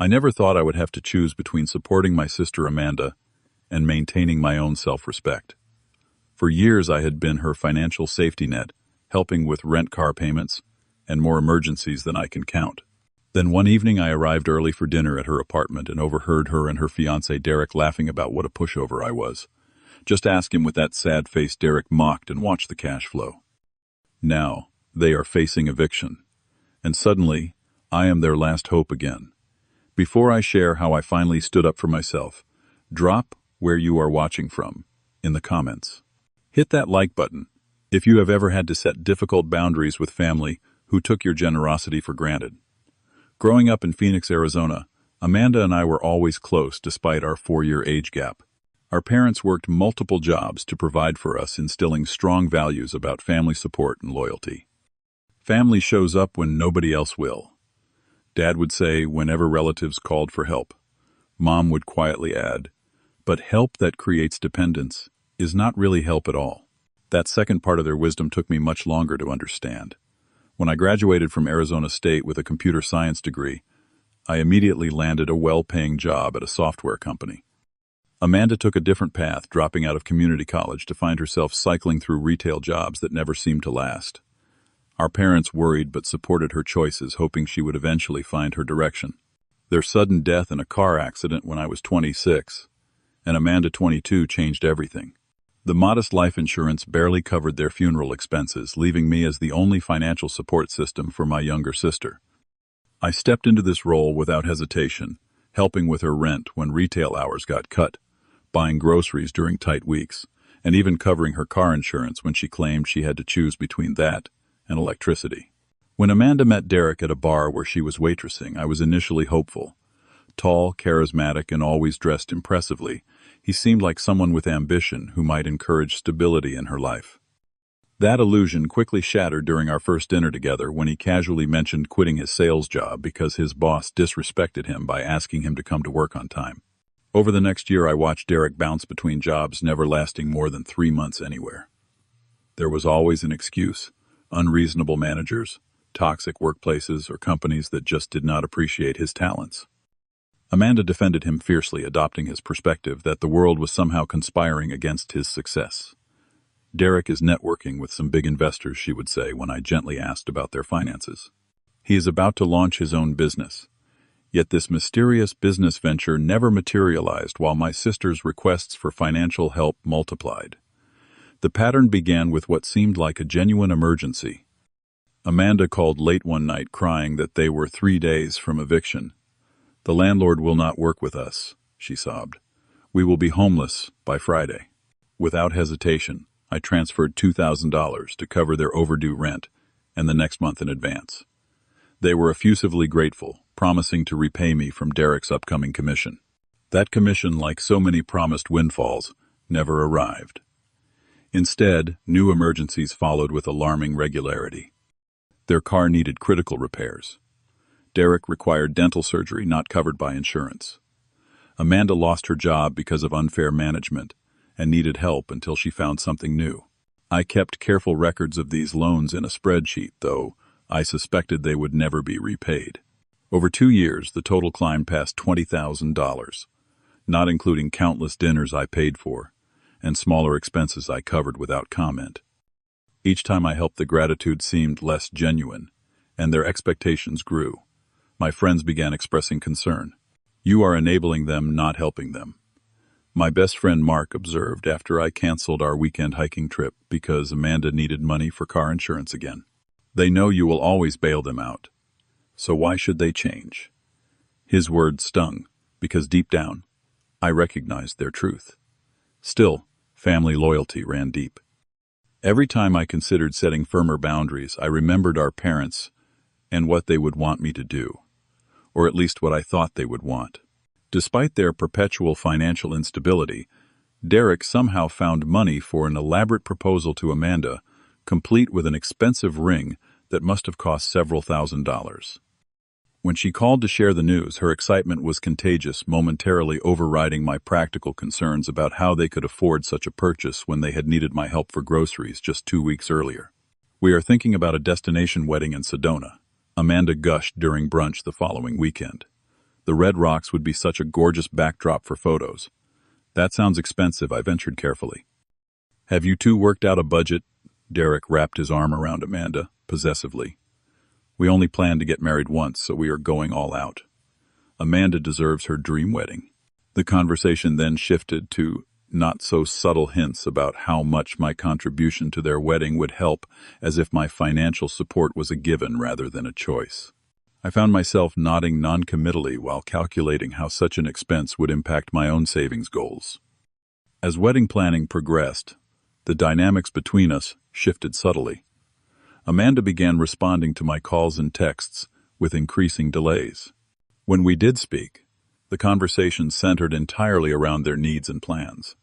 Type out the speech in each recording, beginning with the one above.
I never thought I would have to choose between supporting my sister Amanda and maintaining my own self-respect. For years I had been her financial safety net, helping with rent, car payments, and more emergencies than I can count. Then one evening I arrived early for dinner at her apartment and overheard her and her fiancé Derek laughing about what a pushover I was. Just ask him with that sad face, Derek mocked, and watch the cash flow. Now, they are facing eviction. And suddenly, I am their last hope again. Before I share how I finally stood up for myself, drop where you are watching from in the comments. Hit that like button if you have ever had to set difficult boundaries with family who took your generosity for granted. Growing up in Phoenix, Arizona, Amanda and I were always close despite our 4-year age gap. Our parents worked multiple jobs to provide for us, instilling strong values about family support and loyalty. Family shows up when nobody else will. Dad would say whenever relatives called for help. Mom would quietly add, but help that creates dependence is not really help at all. That second part of their wisdom took me much longer to understand. When I graduated from Arizona State with a computer science degree, I immediately landed a well-paying job at a software company. Amanda took a different path, dropping out of community college to find herself cycling through retail jobs that never seemed to last. Our parents worried but supported her choices, hoping she would eventually find her direction. Their sudden death in a car accident when I was 26, and Amanda 22, changed everything. The modest life insurance barely covered their funeral expenses, leaving me as the only financial support system for my younger sister. I stepped into this role without hesitation, helping with her rent when retail hours got cut, buying groceries during tight weeks, and even covering her car insurance when she claimed she had to choose between that and electricity. When Amanda met Derek at a bar where she was waitressing, I was initially hopeful. Tall, charismatic, and always dressed impressively, he seemed like someone with ambition who might encourage stability in her life. That illusion quickly shattered during our first dinner together when he casually mentioned quitting his sales job because his boss disrespected him by asking him to come to work on time. Over the next year, I watched Derek bounce between jobs, never lasting more than 3 months anywhere. There was always an excuse: unreasonable managers, toxic workplaces, or companies that just did not appreciate his talents. Amanda defended him fiercely, adopting his perspective that the world was somehow conspiring against his success. Derek is networking with some big investors, she would say when I gently asked about their finances. He is about to launch his own business. Yet this mysterious business venture never materialized while my sister's requests for financial help multiplied. The pattern began with what seemed like a genuine emergency. Amanda called late one night crying that they were 3 days from eviction. "The landlord will not work with us," she sobbed. "We will be homeless by Friday." Without hesitation, I transferred $2,000 to cover their overdue rent and the next month in advance. They were effusively grateful, promising to repay me from Derek's upcoming commission. That commission, like so many promised windfalls, never arrived. Instead, new emergencies followed with alarming regularity. Their car needed critical repairs. Derek required dental surgery not covered by insurance. Amanda lost her job because of unfair management and needed help until she found something new. I kept careful records of these loans in a spreadsheet, though I suspected they would never be repaid. Over 2 years, the total climbed past $20,000, not including countless dinners I paid for and smaller expenses I covered without comment. Each time I helped, the gratitude seemed less genuine, and their expectations grew. My friends began expressing concern. "You are enabling them, not helping them." My best friend Mark observed after I canceled our weekend hiking trip because Amanda needed money for car insurance again. "They know you will always bail them out, so why should they change?" His words stung, because deep down, I recognized their truth. Still, family loyalty ran deep. Every time I considered setting firmer boundaries, I remembered our parents and what they would want me to do, or at least what I thought they would want. Despite their perpetual financial instability, Derek somehow found money for an elaborate proposal to Amanda, complete with an expensive ring that must have cost several $1,000s. When she called to share the news, her excitement was contagious, momentarily overriding my practical concerns about how they could afford such a purchase when they had needed my help for groceries just 2 weeks earlier. "We are thinking about a destination wedding in Sedona," Amanda gushed during brunch the following weekend. The red rocks would be such a gorgeous backdrop for photos. That sounds expensive, I ventured carefully. Have you two worked out a budget? Derek wrapped his arm around Amanda, possessively. We only plan to get married once, so we are going all out. Amanda deserves her dream wedding. The conversation then shifted to not-so-subtle hints about how much my contribution to their wedding would help, as if my financial support was a given rather than a choice. I found myself nodding non-committally while calculating how such an expense would impact my own savings goals. As wedding planning progressed, the dynamics between us shifted subtly. Amanda began responding to my calls and texts with increasing delays. When we did speak, the conversation centered entirely around their needs and plans.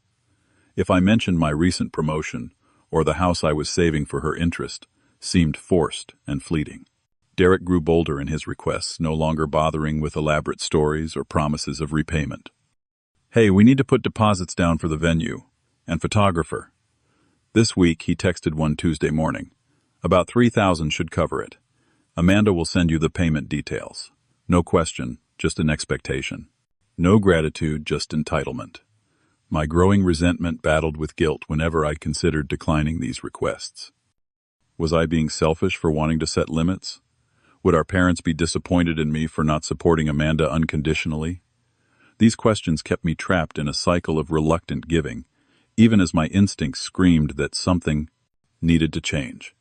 If I mentioned my recent promotion or the house I was saving for her interest, seemed forced and fleeting. Derek grew bolder in his requests, no longer bothering with elaborate stories or promises of repayment. Hey, we need to put deposits down for the venue and photographer. This week, he texted one Tuesday morning. About $3,000 should cover it. Amanda will send you the payment details. No question, just an expectation. No gratitude, just entitlement. My growing resentment battled with guilt whenever I considered declining these requests. Was I being selfish for wanting to set limits? Would our parents be disappointed in me for not supporting Amanda unconditionally? These questions kept me trapped in a cycle of reluctant giving, even as my instincts screamed that something needed to change.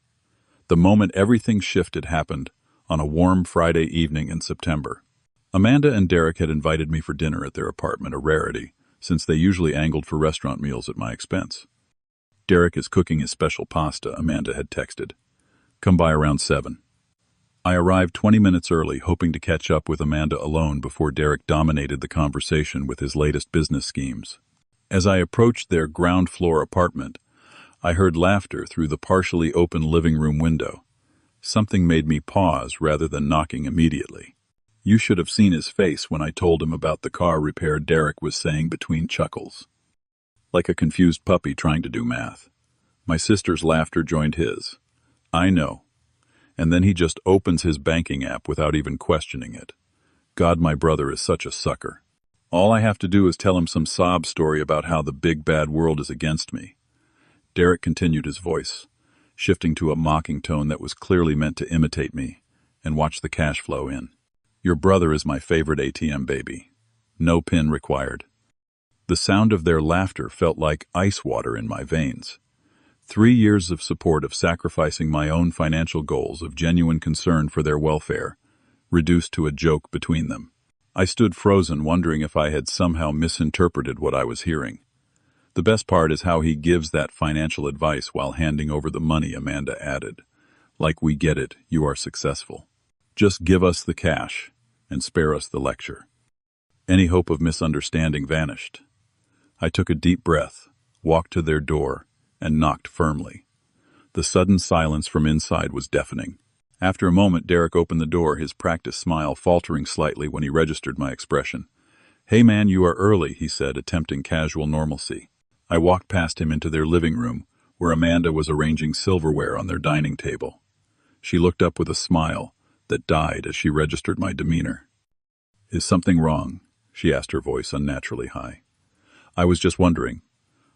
The moment everything shifted happened on a warm Friday evening in September. Amanda and Derek had invited me for dinner at their apartment, a rarity, since they usually angled for restaurant meals at my expense. Derek is cooking his special pasta, Amanda had texted. Come by around 7. I arrived 20 minutes early, hoping to catch up with Amanda alone before Derek dominated the conversation with his latest business schemes. As I approached their ground-floor apartment, I heard laughter through the partially open living room window. Something made me pause rather than knocking immediately. You should have seen his face when I told him about the car repair, Derek was saying between chuckles. Like a confused puppy trying to do math. My sister's laughter joined his. I know. And then he just opens his banking app without even questioning it. God, my brother is such a sucker. All I have to do is tell him some sob story about how the big bad world is against me. Derek continued his voice, shifting to a mocking tone that was clearly meant to imitate me, and watch the cash flow in. Your brother is my favorite ATM baby. No PIN required. The sound of their laughter felt like ice water in my veins. 3 years of support, of sacrificing my own financial goals, of genuine concern for their welfare, reduced to a joke between them. I stood frozen, wondering if I had somehow misinterpreted what I was hearing. The best part is how he gives that financial advice while handing over the money, Amanda added. Like, we get it, you are successful. Just give us the cash and spare us the lecture. Any hope of misunderstanding vanished. I took a deep breath, walked to their door, and knocked firmly. The sudden silence from inside was deafening. After a moment, Derek opened the door, his practiced smile faltering slightly when he registered my expression. Hey man, you are early, he said, attempting casual normalcy. I walked past him into their living room, where Amanda was arranging silverware on their dining table. She looked up with a smile that died as she registered my demeanor. Is something wrong? She asked, her voice unnaturally high. I was just wondering,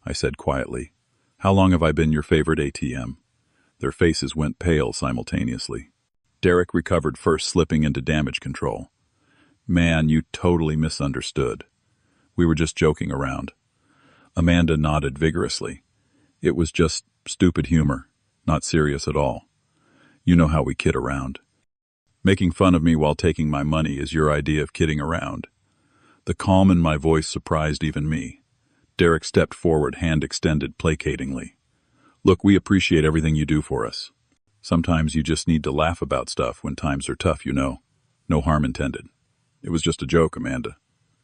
I said quietly. How long have I been your favorite ATM? Their faces went pale simultaneously. Derek recovered first, slipping into damage control. Man, you totally misunderstood. We were just joking around. Amanda nodded vigorously. It was just stupid humor, not serious at all. You know how we kid around. Making fun of me while taking my money is your idea of kidding around. The calm in my voice surprised even me. Derek stepped forward, hand extended placatingly. Look, we appreciate everything you do for us. Sometimes you just need to laugh about stuff when times are tough, you know. No harm intended. It was just a joke, Amanda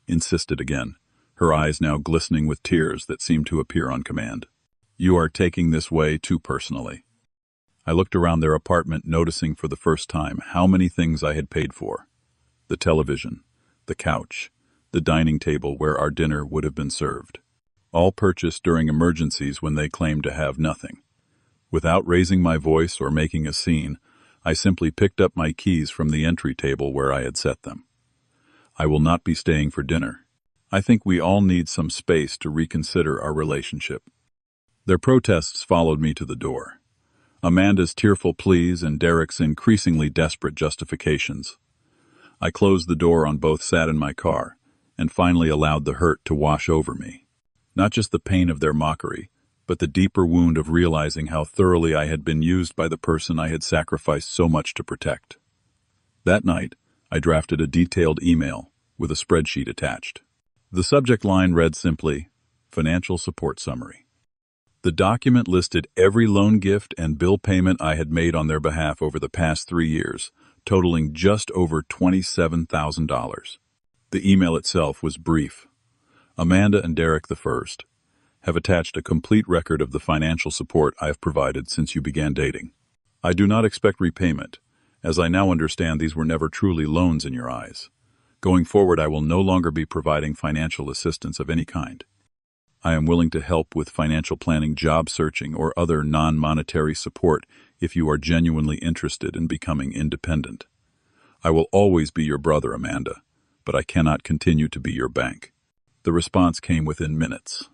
insisted again, her eyes now glistening with tears that seemed to appear on command. You are taking this way too personally. I looked around their apartment, noticing for the first time how many things I had paid for. The television, the couch, the dining table where our dinner would have been served. All purchased during emergencies when they claimed to have nothing. Without raising my voice or making a scene, I simply picked up my keys from the entry table where I had set them. I will not be staying for dinner. I think we all need some space to reconsider our relationship." Their protests followed me to the door. Amanda's tearful pleas and Derek's increasingly desperate justifications. I closed the door on both, sat in my car, and finally allowed the hurt to wash over me. Not just the pain of their mockery, but the deeper wound of realizing how thoroughly I had been used by the person I had sacrificed so much to protect. That night, I drafted a detailed email with a spreadsheet attached. The subject line read simply, "Financial Support Summary." The document listed every loan, gift, and bill payment I had made on their behalf over the past 3 years, totaling just over $27,000. The email itself was brief. "Amanda and Derek the First have attached a complete record of the financial support I have provided since you began dating. I do not expect repayment, as I now understand these were never truly loans in your eyes. Going forward, I will no longer be providing financial assistance of any kind. I am willing to help with financial planning, job searching, or other non-monetary support if you are genuinely interested in becoming independent. I will always be your brother, Amanda, but I cannot continue to be your bank." The response came within minutes.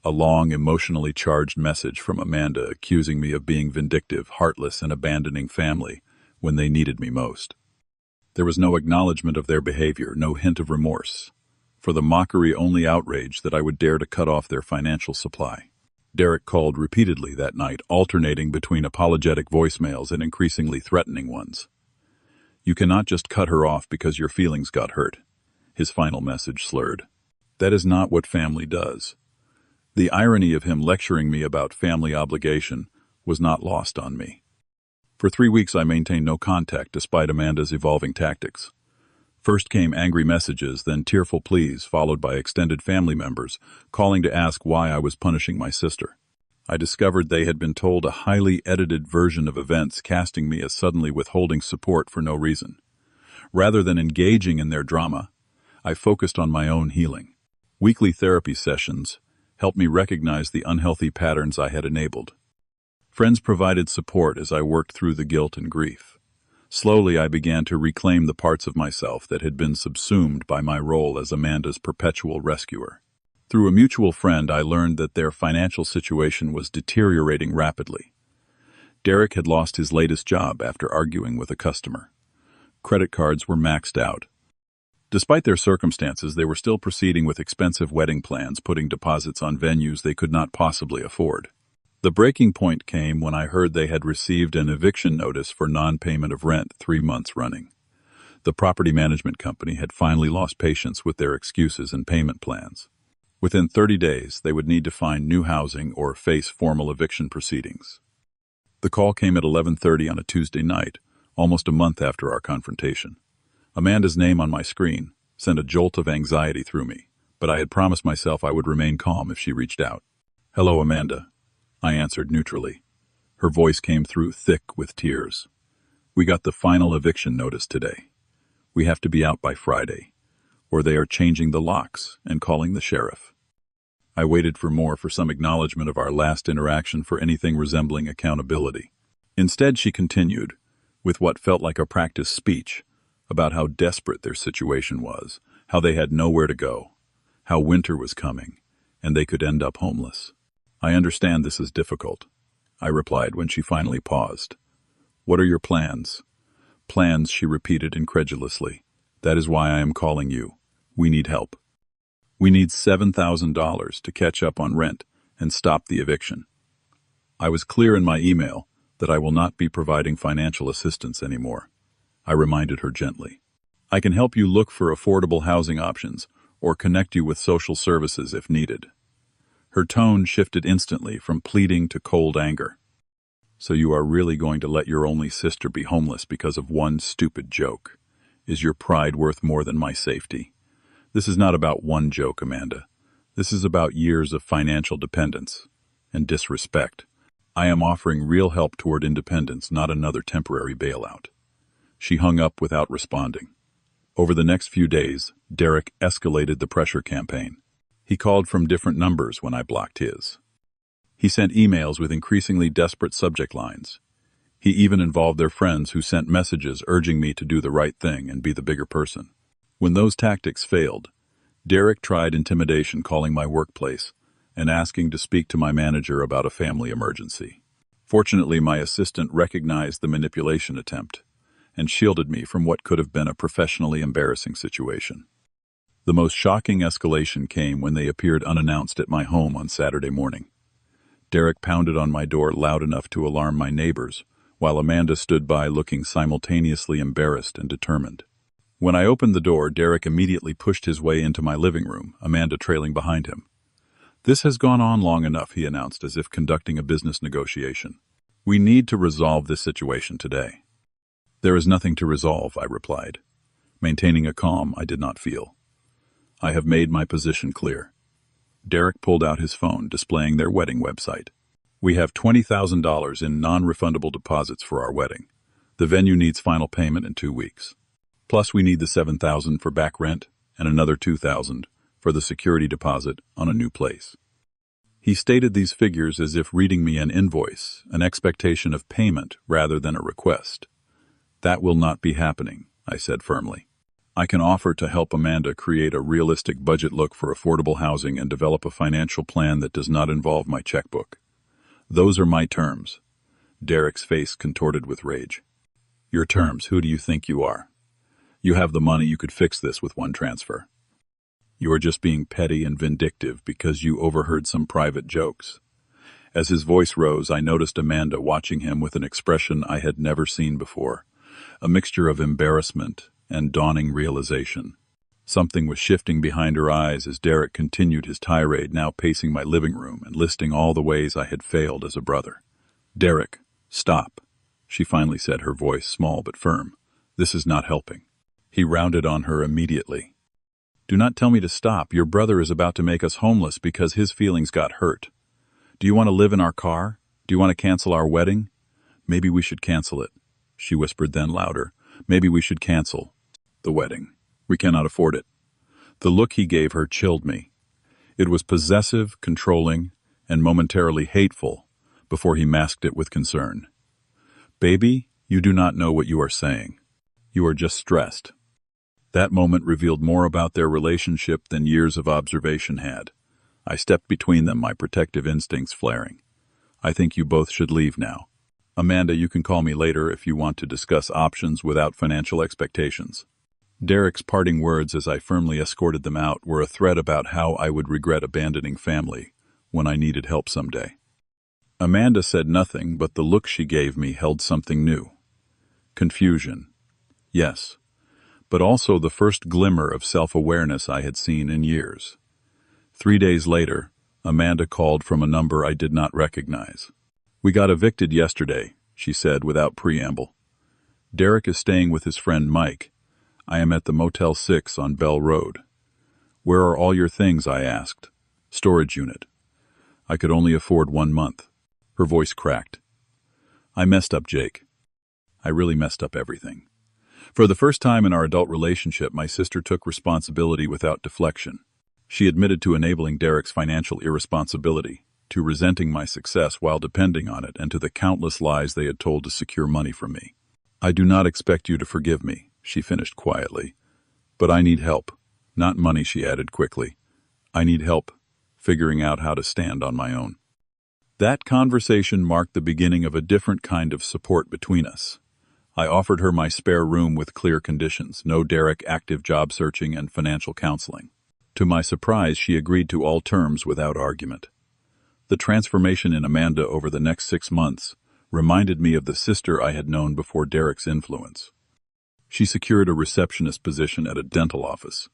A long, emotionally charged message from Amanda accusing me of being vindictive, heartless, and abandoning family when they needed me most. There was no acknowledgement of their behavior, no hint of remorse. For the mockery only outrage that I would dare to cut off their financial supply. Derek called repeatedly that night, alternating between apologetic voicemails and increasingly threatening ones. "You cannot just cut her off because your feelings got hurt," his final message slurred. "That is not what family does." The irony of him lecturing me about family obligation was not lost on me. For 3 weeks I maintained no contact despite Amanda's evolving tactics. First came angry messages, then tearful pleas, followed by extended family members calling to ask why I was punishing my sister. I discovered they had been told a highly edited version of events, casting me as suddenly withholding support for no reason. Rather than engaging in their drama, I focused on my own healing. Weekly therapy sessions helped me recognize the unhealthy patterns I had enabled. Friends provided support as I worked through the guilt and grief. Slowly, I began to reclaim the parts of myself that had been subsumed by my role as Amanda's perpetual rescuer. Through a mutual friend, I learned that their financial situation was deteriorating rapidly. Derek had lost his latest job after arguing with a customer. Credit cards were maxed out. Despite their circumstances, they were still proceeding with expensive wedding plans, putting deposits on venues they could not possibly afford. The breaking point came when I heard they had received an eviction notice for non-payment of rent 3 months running. The property management company had finally lost patience with their excuses and payment plans. Within 30 days, they would need to find new housing or face formal eviction proceedings. The call came at 11:30 on a Tuesday night, almost a month after our confrontation. Amanda's name on my screen sent a jolt of anxiety through me, but I had promised myself I would remain calm if she reached out. "Hello, Amanda," I answered neutrally. Her voice came through thick with tears. "We got the final eviction notice today. We have to be out by Friday, or they are changing the locks and calling the sheriff." I waited for some acknowledgement of our last interaction, for anything resembling accountability. Instead, she continued, with what felt like a practice speech, about how desperate their situation was, how they had nowhere to go, how winter was coming, and they could end up homeless. "I understand this is difficult," I replied when she finally paused. "What are your plans?" "Plans," she repeated incredulously. "That is why I am calling you. We need help. We need $7,000 to catch up on rent and stop the eviction." I was clear in my email that I will not be providing financial assistance anymore. I reminded her gently. "I can help you look for affordable housing options or connect you with social services if needed." Her tone shifted instantly from pleading to cold anger. "So you are really going to let your only sister be homeless because of one stupid joke? Is your pride worth more than my safety? This is not about one joke, Amanda. This is about years of financial dependence and disrespect. I am offering real help toward independence, not another temporary bailout." She hung up without responding. Over the next few days, Derek escalated the pressure campaign. He called from different numbers when I blocked his. He sent emails with increasingly desperate subject lines. He even involved their friends, who sent messages urging me to do the right thing and be the bigger person. When those tactics failed, Derek tried intimidation, calling my workplace and asking to speak to my manager about a family emergency. Fortunately, my assistant recognized the manipulation attempt and shielded me from what could have been a professionally embarrassing situation. The most shocking escalation came when they appeared unannounced at my home on Saturday morning. Derek pounded on my door loud enough to alarm my neighbors, while Amanda stood by looking simultaneously embarrassed and determined. When I opened the door, Derek immediately pushed his way into my living room, Amanda trailing behind him. "This has gone on long enough," he announced, as if conducting a business negotiation. "We need to resolve this situation today." "There is nothing to resolve," I replied, maintaining a calm I did not feel. "I have made my position clear." Derek pulled out his phone, displaying their wedding website. "We have $20,000 in non-refundable deposits for our wedding. The venue needs final payment in 2 weeks. Plus, we need the $7,000 for back rent and another $2,000 for the security deposit on a new place." He stated these figures as if reading me an invoice, an expectation of payment rather than a request. "That will not be happening," I said firmly. "I can offer to help Amanda create a realistic budget look for affordable housing and develop a financial plan that does not involve my checkbook. Those are my terms." Derek's face contorted with rage. "Your terms? Who do you think you are? You have the money, you could fix this with one transfer. You are just being petty and vindictive because you overheard some private jokes." As his voice rose, I noticed Amanda watching him with an expression I had never seen before, a mixture of embarrassment and dawning realization. Something was shifting behind her eyes as Derek continued his tirade, now pacing my living room and listing all the ways I had failed as a brother. "Derek, stop," she finally said, her voice small but firm. "This is not helping." He rounded on her immediately. "Do not tell me to stop. Your brother is about to make us homeless because his feelings got hurt. Do you want to live in our car? Do you want to cancel our wedding?" "Maybe we should cancel it," she whispered, then louder. "Maybe we should cancel the wedding. We cannot afford it." The look he gave her chilled me. It was possessive, controlling, and momentarily hateful before he masked it with concern. "Baby, you do not know what you are saying. You are just stressed." That moment revealed more about their relationship than years of observation had. I stepped between them, my protective instincts flaring. "I think you both should leave now. Amanda, you can call me later if you want to discuss options without financial expectations." Derek's parting words as I firmly escorted them out were a threat about how I would regret abandoning family when I needed help someday. Amanda said nothing, but the look she gave me held something new. Confusion. Yes, but also the first glimmer of self-awareness I had seen in years. 3 days later, Amanda called from a number I did not recognize. "We got evicted yesterday," she said without preamble. "Derek is staying with his friend Mike. I am at the Motel 6 on Bell Road." "Where are all your things?" I asked. "Storage unit. I could only afford 1 month." Her voice cracked. "I messed up, Jake. I really messed up everything." For the first time in our adult relationship, my sister took responsibility without deflection. She admitted to enabling Derek's financial irresponsibility, to resenting my success while depending on it, and to the countless lies they had told to secure money from me. "I do not expect you to forgive me," she finished quietly. "But I need help. Not money," she added quickly. "I need help figuring out how to stand on my own." That conversation marked the beginning of a different kind of support between us. I offered her my spare room with clear conditions: no Derek, active job searching, and financial counseling. To my surprise, she agreed to all terms without argument. The transformation in Amanda over the next 6 months reminded me of the sister I had known before Derek's influence. She secured a receptionist position at a dental office,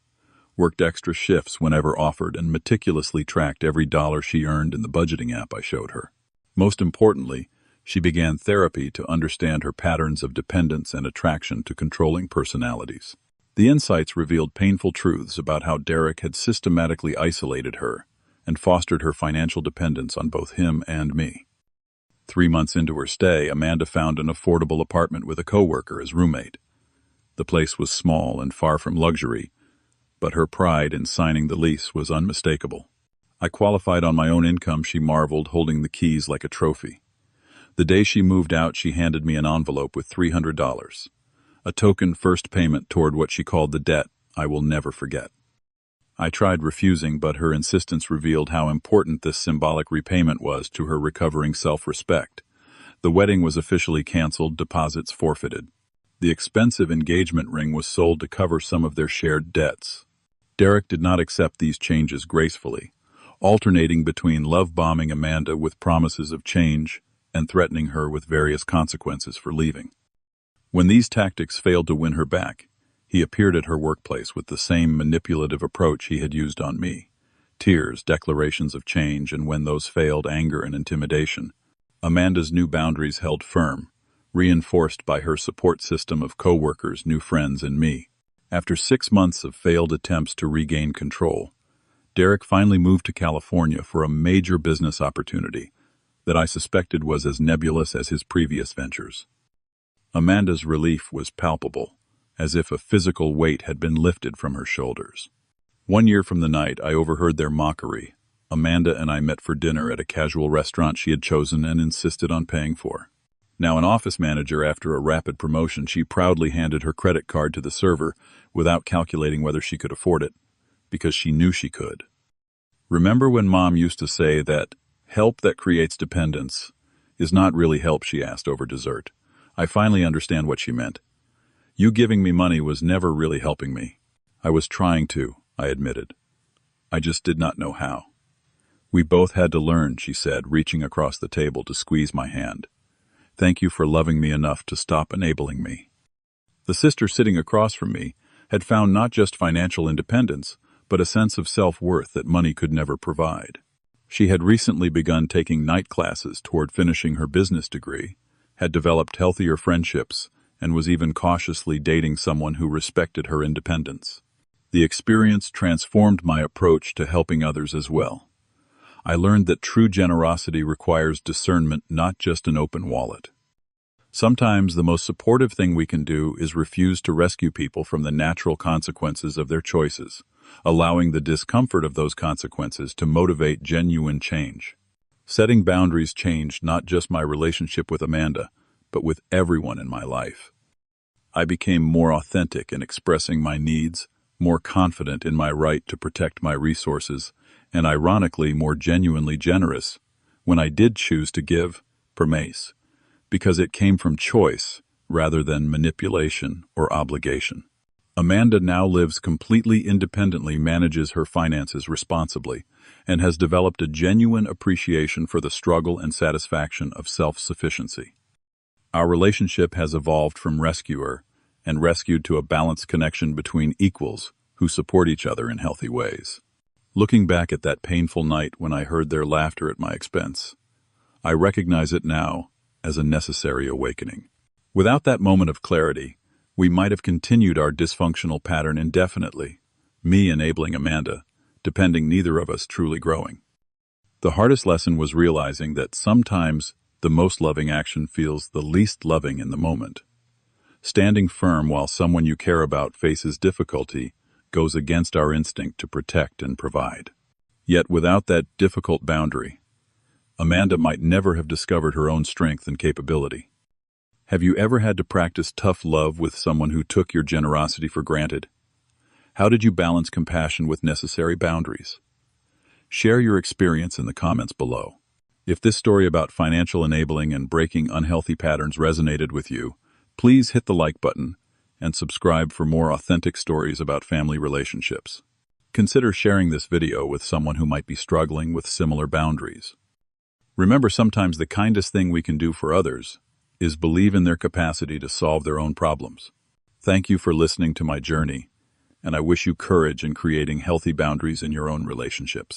worked extra shifts whenever offered, and meticulously tracked every dollar she earned in the budgeting app I showed her. Most importantly, she began therapy to understand her patterns of dependence and attraction to controlling personalities. The insights revealed painful truths about how Derek had systematically isolated her and fostered her financial dependence on both him and me. 3 months into her stay, Amanda found an affordable apartment with a coworker as roommate. The place was small and far from luxury, but her pride in signing the lease was unmistakable. I qualified on my own income, she marveled, holding the keys like a trophy. The day she moved out, she handed me an envelope with $300, a token first payment toward what she called the debt I will never forget. I tried refusing, but her insistence revealed how important this symbolic repayment was to her recovering self-respect. The wedding was officially canceled, deposits forfeited. The expensive engagement ring was sold to cover some of their shared debts. Derek did not accept these changes gracefully, alternating between love-bombing Amanda with promises of change and threatening her with various consequences for leaving. When these tactics failed to win her back, he appeared at her workplace with the same manipulative approach he had used on me. Tears, declarations of change, and when those failed, anger and intimidation. Amanda's new boundaries held firm, reinforced by her support system of co-workers, new friends, and me. After 6 months of failed attempts to regain control, Derek finally moved to California for a major business opportunity that I suspected was as nebulous as his previous ventures. Amanda's relief was palpable, as if a physical weight had been lifted from her shoulders. 1 year from the night I overheard their mockery. Amanda and I met for dinner at a casual restaurant she had chosen and insisted on paying for. Now an office manager, after a rapid promotion, she proudly handed her credit card to the server without calculating whether she could afford it, because she knew she could. Remember when Mom used to say that help that creates dependence is not really help, she asked over dessert. I finally understand what she meant. You giving me money was never really helping me. I was trying to, I admitted. I just did not know how. We both had to learn, she said, reaching across the table to squeeze my hand. Thank you for loving me enough to stop enabling me. The sister sitting across from me had found not just financial independence, but a sense of self-worth that money could never provide. She had recently begun taking night classes toward finishing her business degree, had developed healthier friendships, and was even cautiously dating someone who respected her independence. The experience transformed my approach to helping others as well. I learned that true generosity requires discernment, not just an open wallet. Sometimes the most supportive thing we can do is refuse to rescue people from the natural consequences of their choices, allowing the discomfort of those consequences to motivate genuine change. Setting boundaries changed not just my relationship with Amanda, but with everyone in my life. I became more authentic in expressing my needs, more confident in my right to protect my resources, and ironically more genuinely generous when I did choose to give, permace, because it came from choice rather than manipulation or obligation. Amanda now lives completely independently, manages her finances responsibly, and has developed a genuine appreciation for the struggle and satisfaction of self-sufficiency. Our relationship has evolved from rescuer and rescued to a balanced connection between equals who support each other in healthy ways. Looking back at that painful night when I heard their laughter at my expense, I recognize it now as a necessary awakening. Without that moment of clarity, we might have continued our dysfunctional pattern indefinitely, me enabling Amanda, depending neither of us truly growing. The hardest lesson was realizing that sometimes the most loving action feels the least loving in the moment. Standing firm while someone you care about faces difficulty goes against our instinct to protect and provide. Yet without that difficult boundary, Amanda might never have discovered her own strength and capability. Have you ever had to practice tough love with someone who took your generosity for granted? How did you balance compassion with necessary boundaries? Share your experience in the comments below. If this story about financial enabling and breaking unhealthy patterns resonated with you, please hit the like button and subscribe for more authentic stories about family relationships. Consider sharing this video with someone who might be struggling with similar boundaries. Remember, sometimes the kindest thing we can do for others is believe in their capacity to solve their own problems. Thank you for listening to my journey, and I wish you courage in creating healthy boundaries in your own relationships.